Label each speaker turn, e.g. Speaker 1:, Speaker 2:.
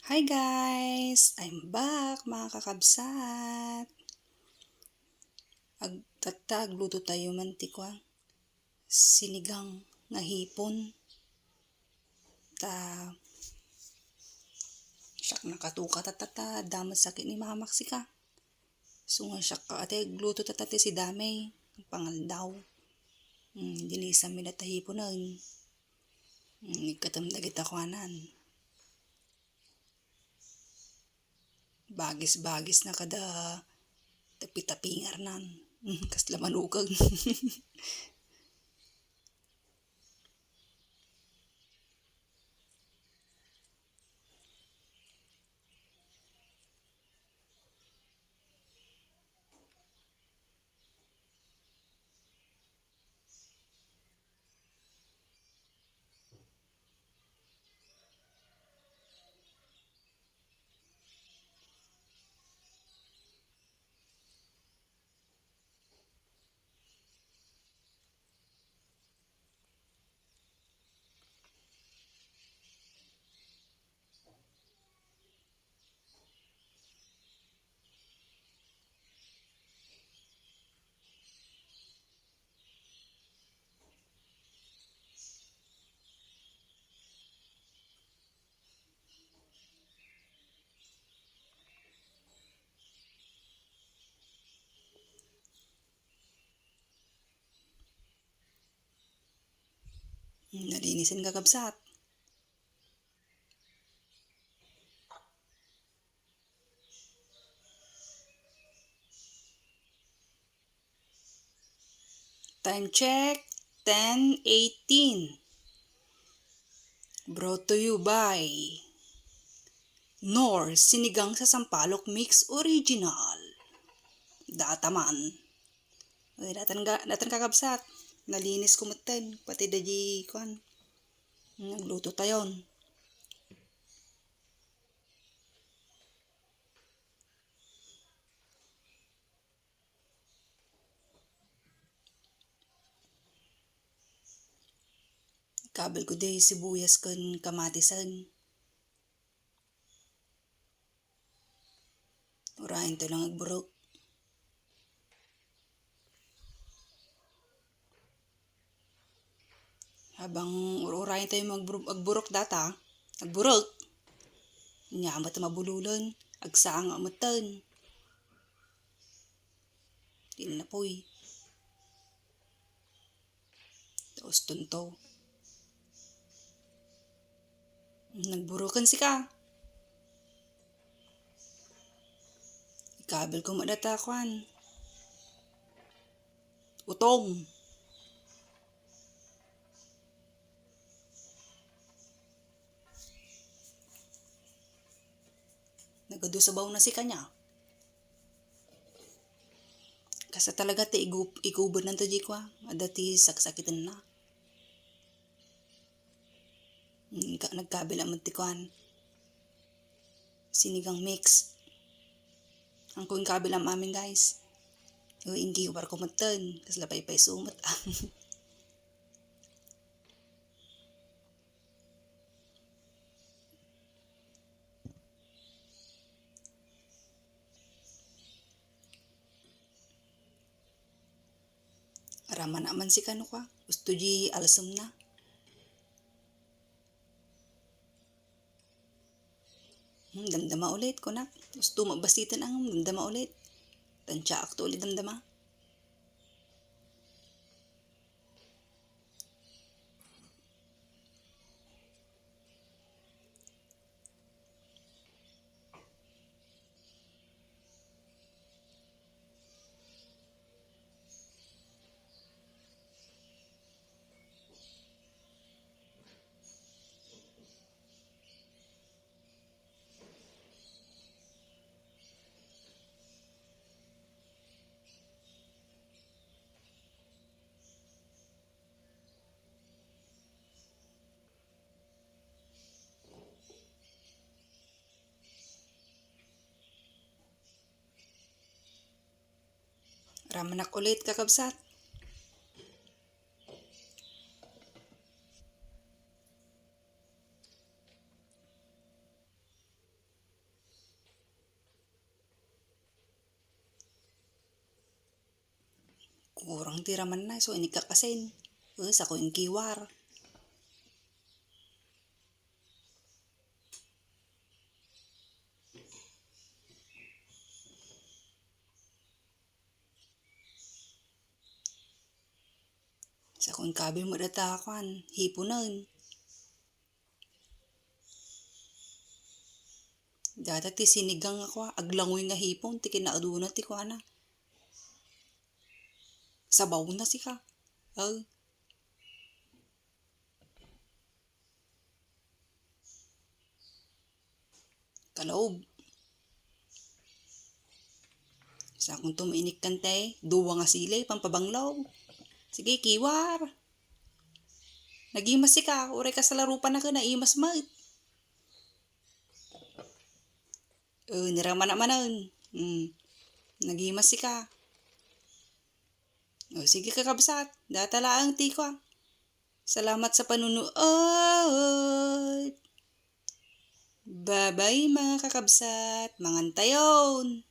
Speaker 1: Hi guys! I'm back mga kakabsat. Agtatag luto tayo mantikwa. Sinigang nga hipon. Ta siyak nakatuka tatata damat sakit ni mamak sika. Sungan siyak ka ate gluto tatate si damay. Pangaldaw. Dinisam mi na tahiponan. Ikatamdagit akwanan. Bagis-bagis na kada tapitapingar nan. Kasla manukag. Nalinisin kakabsat. Time check, 10:18. Brought to you by Nor Sinigang sa Sampalok Mix Original. Dataman. Ay, datan kakabsat. Nalinis ko matan. Pati daji kuan. Nagluto tayon. Kabel ko day sibuyas kan kamatisan. Urahin to lang agburok. Habang urahin tayo agburok data. Agburok. Nyamat mabululan. Agsaang amatan. Tinapoy. Tapos tunto. Nagburukan si ka. Kabel ko madatakwan. Utong. Nagadusabaw na si kanya. Kasa talaga ti igubod ng taji kwa. Adati saksakitan na. Nagkabel ang mantikwan. Sinigang mix. Ang kuing kabel ang amin guys. O hindi war kumatan. Kas lapay-pay sumat. Araman naman si kano kwa. Gusto di alasam na. Damdama ulit ko na. Gusto mabasitan ang damdama ulit. Tansya akto ulit damdama. Ramanak ulit kakabsat. Orang tiraman na, so ini kakasin. Sa ko yung kiwar. Sa ko yung kabil mo datakan, hipunan. Data ti sinigang ako, aglangoy nga hipon, ti kinaaduna ti kwa na. Sabaw na si ka. Kalaob. Sa akong tumainik kante, duwa nga silay, pampabanglaw. Sige, kiwar. Nagimas si ka, uray ka sa larupan na ka na imas mat. Niraman naman. Nagimas si ka. Sige kakabsat, datalaang ti ko. Salamat sa panunood. Bye-bye mga kakabsat, mangantayon.